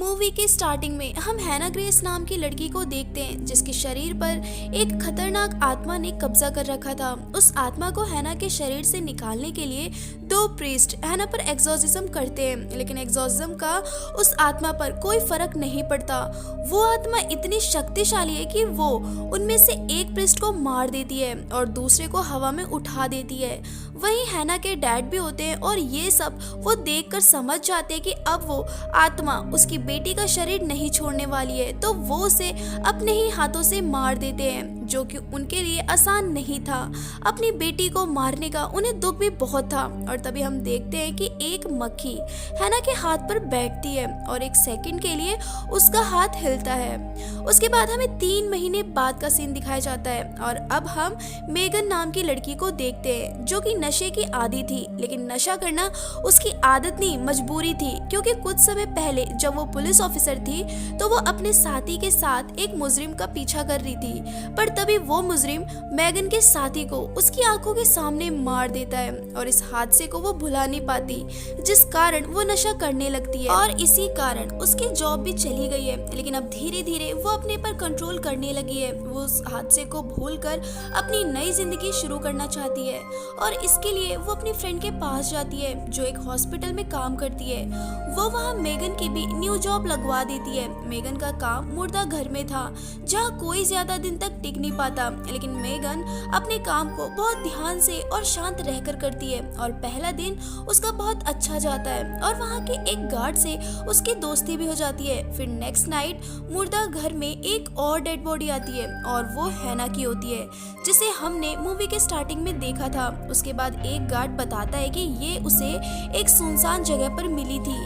Movie के starting में हम हैना ग्रेस नाम की लड़की को देखते हैं जिसके शरीर पर एक खतरनाक आत्मा ने कब्जा कर रखा था। उस आत्मा को हैना के शरीर से निकालने के लिए दो प्रीस्ट हैना पर एक्सोर्सिज्म करते हैं, लेकिन एक्सोर्सिज्म का उस आत्मा पर कोई फर्क नहीं पड़ता। वो आत्मा इतनी शक्तिशाली है कि वो उनमें से एक प्रीस्ट को मार देती है और दूसरे को हवा में उठा देती है। वहीं हैना के डैड भी होते हैं और ये सब वो देखकर समझ जाते हैं कि अब वो आत्मा उसकी बेटी का शरीर नहीं छोड़ने वाली है, तो वो उसे अपने ही हाथों से मार देते हैं, जो कि उनके लिए आसान नहीं था। अपनी बेटी को मारने का उन्हें दुख भी बहुत था और तभी हम देखते हैं कि एक मक्खी हैना के हाथ पर बैठती है और एक सेकंड के लिए उसका हाथ हिलता है। उसके बाद हमें 3 महीने बाद का सीन दिखाया जाता है और अब हम मेगन नाम की लड़की को देखते हैं जो कि नशे की आदी थी, लेकिन नशा करना उसकी आदत नहीं मजबूरी थी, क्योंकि कुछ समय पहले जब वो पुलिस ऑफिसर थी तो वो अपने साथी के साथ एक मुजरिम का पीछा कर रही थी, पर तभी वो मुजरिम मेगन के साथी को उसकी आंखों के सामने मार देता है और इस हादसे को वो भुला नहीं पाती, जिस कारण वो नशा करने लगती है और इसी कारण उसकी जॉब भी चली गई है। लेकिन अब धीरे धीरे वो अपने पर कंट्रोल करने लगी है। वो उस हादसे को भूलकर अपनी नई जिंदगी शुरू करना चाहती है और इसके लिए वो अपनी फ्रेंड के पास जाती है जो एक हॉस्पिटल में काम करती है। वो वहाँ मेगन की भी न्यू जॉब लगवा देती है। मेगन का काम मुर्दा घर में था जहाँ कोई ज्यादा दिन तक टिक नहीं पाता, लेकिन मेगन अपने काम को बहुत ध्यान से और शांत रहकर करती है और पहला दिन उसका बहुत अच्छा जाता है और वहाँ के एक गार्ड से उसकी दोस्ती भी हो जाती है। फिर नेक्स्ट नाइट मुर्दा घर में एक और डेड बॉडी आती है और वो हैना की होती है, जिसे हमने मूवी के स्टार्टिंग में देखा था। उसके बाद एक गार्ड बताता है कि ये उसे एक सुनसान जगह पर मिली थी,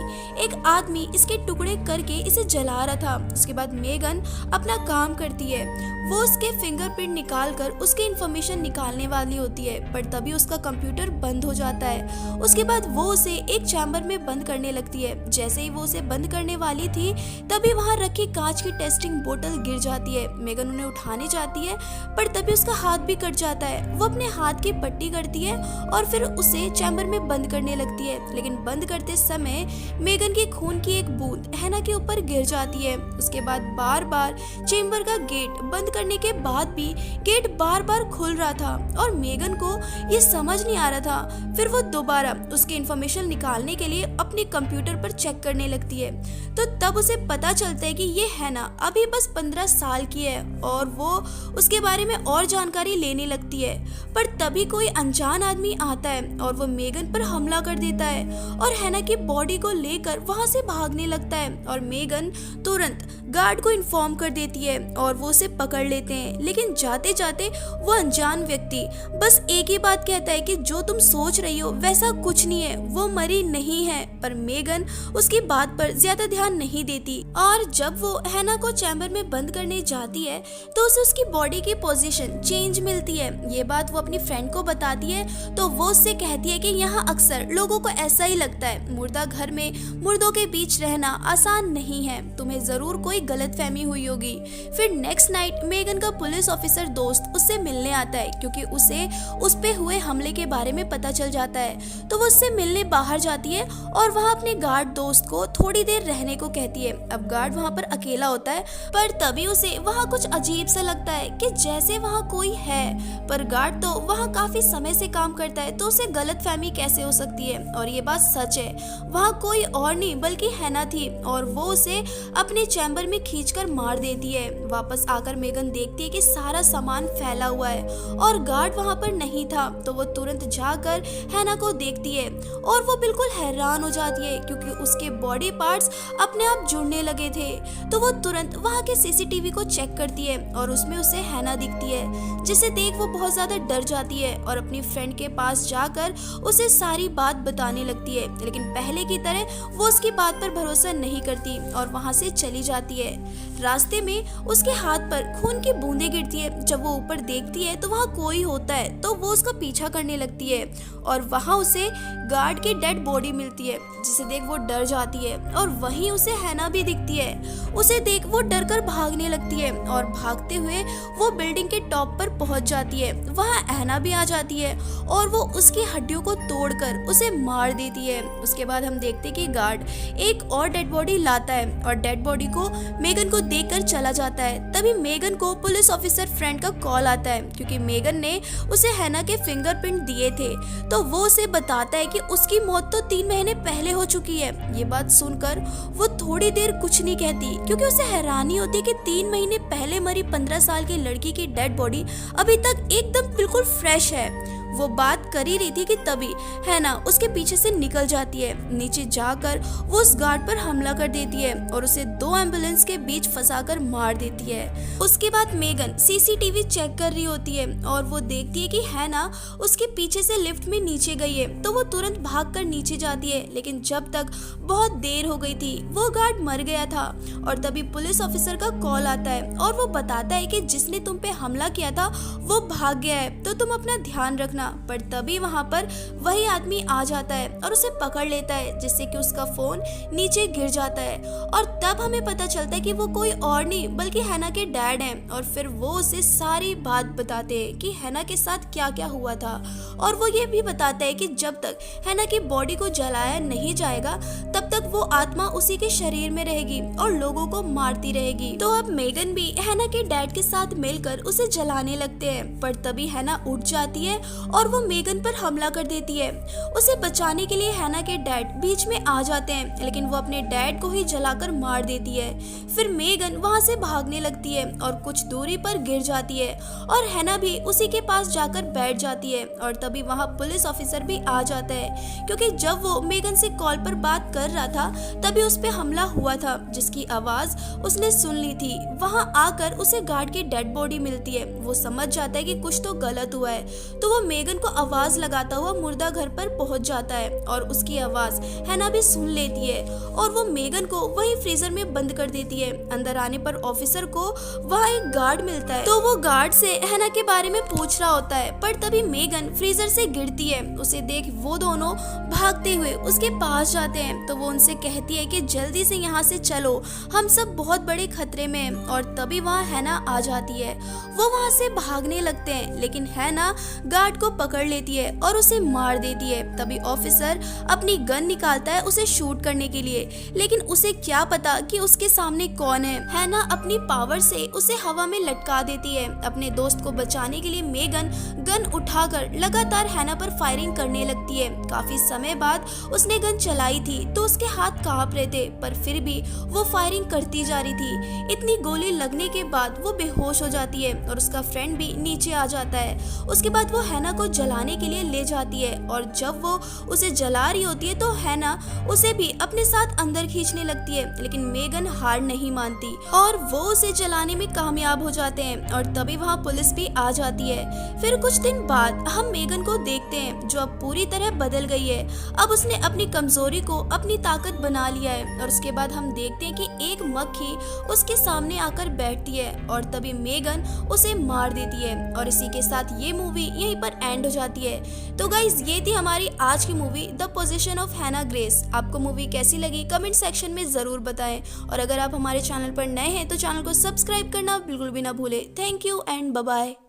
एक आदमी इसके टुकड़े करके इसे जला रहा था। उसके बाद मेगन अपना काम करती है, वो उसके फिंगरप्रिंट निकाल कर उसकी इंफॉर्मेशन निकालने वाली होती है, पर तभी उसका कंप्यूटर बंद हो जाता है। उसके बाद वो उसे एक चैम्बर में बंद करने लगती है। जैसे ही वो उसे बंद करने वाली थी तभी वहाँ रखी कांच की टेस्टिंग बोतल गिर जाती है। मेगन उन्हें उठाने जाती है, पर तभी उसका हाथ भी कट जाता है। वो अपने हाथ की पट्टी करती है और फिर उसे चैम्बर में बंद करने लगती है, लेकिन बंद करते समय मेगन की खून की एक बूंद हैना के ऊपर गिर जाती है। उसके बाद बार बार चेम्बर का गेट बंद करने के बाद भी गेट बार बार खुल रहा था और मेगन को ये समझ नहीं आ रहा था। फिर वो दोबारा उसकी इंफॉर्मेशन निकालने के लिए अपने कंप्यूटर पर चेक करने लगती है, तो तब उसे पता चलता है कि ये हैना अभी बस 15 साल की है और वो उसके बारे में और जानकारी लेने लगती है। पर तभी कोई अनजान आदमी आता है और वो मेगन पर हमला कर देता है और हैना की बॉडी को लेकर वहां से भागने लगता है और मेगन तुरंत गार्ड को इन्फॉर्म कर देती है और वो उसे पकड़ लेते हैं। लेकिन जाते जाते वो अनजान व्यक्ति बस एक ही बात कहता है कि जो तुम सोच रही हो वैसा कुछ नहीं है, वो मरी नहीं है। पर मेगन उसकी बात पर ज्यादा ध्यान नहीं देती और जब वो हैना को चैम्बर में बंद करने जाती है तो उसे उसकी बॉडी की पोजीशन चेंज मिलती है। ये बात वो अपनी फ्रेंड को बताती है तो वो उससे कहती है कि यहाँ अक्सर लोगों को ऐसा ही लगता है, मुर्दा घर में मुर्दों के बीच रहना आसान नहीं है, तुम्हें जरूर कोई गलतफहमी हुई होगी। फिर नेक्स्ट नाइट मेगन का पुलिस ऑफिसर दोस्त उससे मिलने आता है क्योंकि उसे उस पे हुए हमले के बारे में पता चल जाता है, तो वो उससे मिलने बाहर जाती है और वहाँ अपने गार्ड दोस्त को थोड़ी देर रहने को कहती है। अब गार्ड वहाँ पर अकेला होता है, पर तभी उसे वहाँ कुछ अजीब सा लगता है कि जैसे वहाँ कोई है, पर गार्ड तो वहाँ काफी समय से काम करता है, तो उसे गलतफहमी कैसे हो सकती है। और ये बात सच है, वहाँ कोई और नहीं बल्कि हैना थी और वो उसे अपने चैम्बर में खींचकर मार देती है। वापस आकर मेगन देखती है कि सारा सामान फैला हुआ है और गार्ड वहाँ पर नहीं था, तो वो तुरंत जाकर हैना को देखती है और वो बिल्कुल हैरान हो जाती है क्योंकि उसके बॉडी पार्ट्स अपने आप जुड़ने लगे थे। तो वो तुरंत वहाँ के सीसीटीवी को चेक करती है और उसमें उसे हैना दिखती है, जिसे देख वो बहुत ज्यादा डर जाती है और अपनी फ्रेंड के पास जाकर उसे सारी बात बताने लगती है। लेकिन पहले की तरह वो उसकी बात पर भरोसा नहीं करती और वहाँ से चली जाती है। रास्ते में उसके हाथ पर खून की बूंदें गिरती है। जब वो ऊपर देखती है तो वहाँ कोई होता है, तो वो उसका पीछा करने लगती है और वहाँ उसे गार्ड की डेड बॉडी मिलती है, जिसे देख वो डर जाती है और वहीं उसे हैना भी दिखती है। उसे देख वो डर कर भागने लगती है और भागते हुए वो बिल्डिंग के टॉप पर पहुंच जाती है। वहाँ हैना भी आ जाती है और वो उसकी हड्डियों को तोड़कर उसे मार देती है। उसके बाद हम देखते कि गार्ड एक और डेड बॉडी लाता है और डेड बॉडी को मेगन को देखकर चला जाता है। तभी मेगन को पुलिस ऑफिसर फ्रेंड का कॉल आता है क्योंकि मेगन ने उसे हैना के फिंगरप्रिंट दिए थे। तो वो उसे बताता है कि उसकी मौत तो 3 महीने पहले हो चुकी है। ये बात सुनकर वो थोड़ी देर कुछ नहीं कहती क्योंकि उसे हैरानी होती है कि 3 महीने पहले मरी 15 साल की लड़की की डेड बॉडी अभी तक एकदम बिल्कुल फ्रेश है। वो बात कर ही रही थी कि तभी हैना उसके पीछे से निकल जाती है। नीचे जाकर वो उस गार्ड पर हमला कर देती है और उसे 2 एम्बुलेंस के बीच फंसाकर मार देती है। उसके बाद मेगन सीसीटीवी चेक कर रही होती है और वो देखती है कि हैना उसके पीछे से लिफ्ट में नीचे गई है। तो वो तुरंत भागकर नीचे जाती है, लेकिन जब तक बहुत देर हो गई थी, वो गार्ड मर गया था। और तभी पुलिस ऑफिसर का कॉल आता है और वो बताता है कि जिसने तुम पे हमला किया था वो भाग गया है, तो तुम अपना ध्यान रखना। पर तभी वहाँ पर वही आदमी आ जाता है और उसे पकड़ लेता है, जिससे कि उसका फोन नीचे गिर जाता है। और तब हमें पता चलता है कि वो कोई और नहीं बल्कि हैना के डैड हैं। और फिर वो उसे सारी बात बताते हैं कि हैना के साथ क्या क्या हुआ था। और वो ये भी बताता है कि जब तक हैना की बॉडी को जलाया नहीं जाएगा तब तक वो आत्मा उसी के शरीर में रहेगी और लोगों को मारती रहेगी। तो अब मेगन भी हैना के डैड के साथ मिलकर उसे जलाने लगते हैं। पर तभी हैना उठ जाती है और वो मेगन पर हमला कर देती है। उसे बचाने के लिए हैना के डैड बीच में आ जाते हैं, लेकिन वो अपने डैड को ही जलाकर मार देती है। फिर मेगन वहाँ से भागने लगती है और कुछ दूरी पर गिर जाती है और हैना भी उसी के पास जाकर बैठ जाती है। और तभी वहाँ पुलिस ऑफिसर भी आ जाता है क्योंकि जब वो मेगन से कॉल पर बात कर रहा था तभी उस पे हमला हुआ था, जिसकी आवाज उसने सुन ली थी। वहाँ आकर उसे गार्ड की डेड बॉडी मिलती है। वो समझ जाता है कि कुछ तो गलत हुआ है, तो वो मेगन को आवाज लगाता हुआ मुर्दा घर पर पहुंच जाता है और उसकी आवाज हैना भी सुन लेती है और वो मेगन को वही फ्रीजर में बंद कर देती है। अंदर आने पर ऑफिसर को वहाँ एक गार्ड मिलता है, तो वो गार्ड से हैना के बारे में पूछ रहा होता है। पर तभी मेगन फ्रीजर से गिरती है। उसे देख वो दोनों भागते हुए उसके पास जाते हैं, तो वो उनसे कहती है कि जल्दी से यहाँ से चलो, हम सब बहुत बड़े खतरे में हैं। और तभी वहाँ हैना आ जाती है। वो वहाँ से भागने लगते हैं, लेकिन हैना गार्ड को पकड़ लेती है और उसे मार देती है। तभी ऑफिसर अपनी गन निकालता है उसे शूट करने के लिए, लेकिन उसे क्या पता कि उसके सामने कौन है। हैना अपनी पावर से उसे हवा में लटका देती है। अपने दोस्त को बचाने के लिए मेगन गन उठाकर लगातार हैना पर फायरिंग करने लगती है। काफी समय बाद उसने गन चलाई थी तो उसके हाथ कांप रहे थे, पर फिर भी वो फायरिंग करती जा रही थी। इतनी गोली लगने के बाद वो बेहोश हो जाती है और उसका फ्रेंड भी नीचे आ जाता है। उसके बाद वो हैना को जलाने के लिए ले जाती है और जब वो उसे जला रही होती है तो हैना उसे भी अपने साथ अंदर खींचने लगती है, लेकिन मेगन हार नहीं मानती और वो उसे जलाने में कामयाब हो जाते हैं। और तभी वहाँ पुलिस भी आ जाती है। फिर कुछ दिन बाद हम मेगन को देखते हैं जो अब पूरी तरह बदल गई है। अब उसने अपनी कमजोरी को अपनी ताकत बना लिया है। और उसके बाद हम देखते हैं कि एक मक्खी उसके सामने आकर बैठती है और तभी मेगन उसे मार देती है। और इसी के साथ ये मूवी यहीं पर एंड हो जाती है। तो गाइज ये थी हमारी आज की मूवी द पोजीशन ऑफ हैना ग्रेस। आपको मूवी कैसी लगी कमेंट सेक्शन में जरूर बताएं और अगर आप हमारे चैनल पर नए हैं तो चैनल को सब्सक्राइब करना बिल्कुल भी ना भूलें। Thank you and bye bye.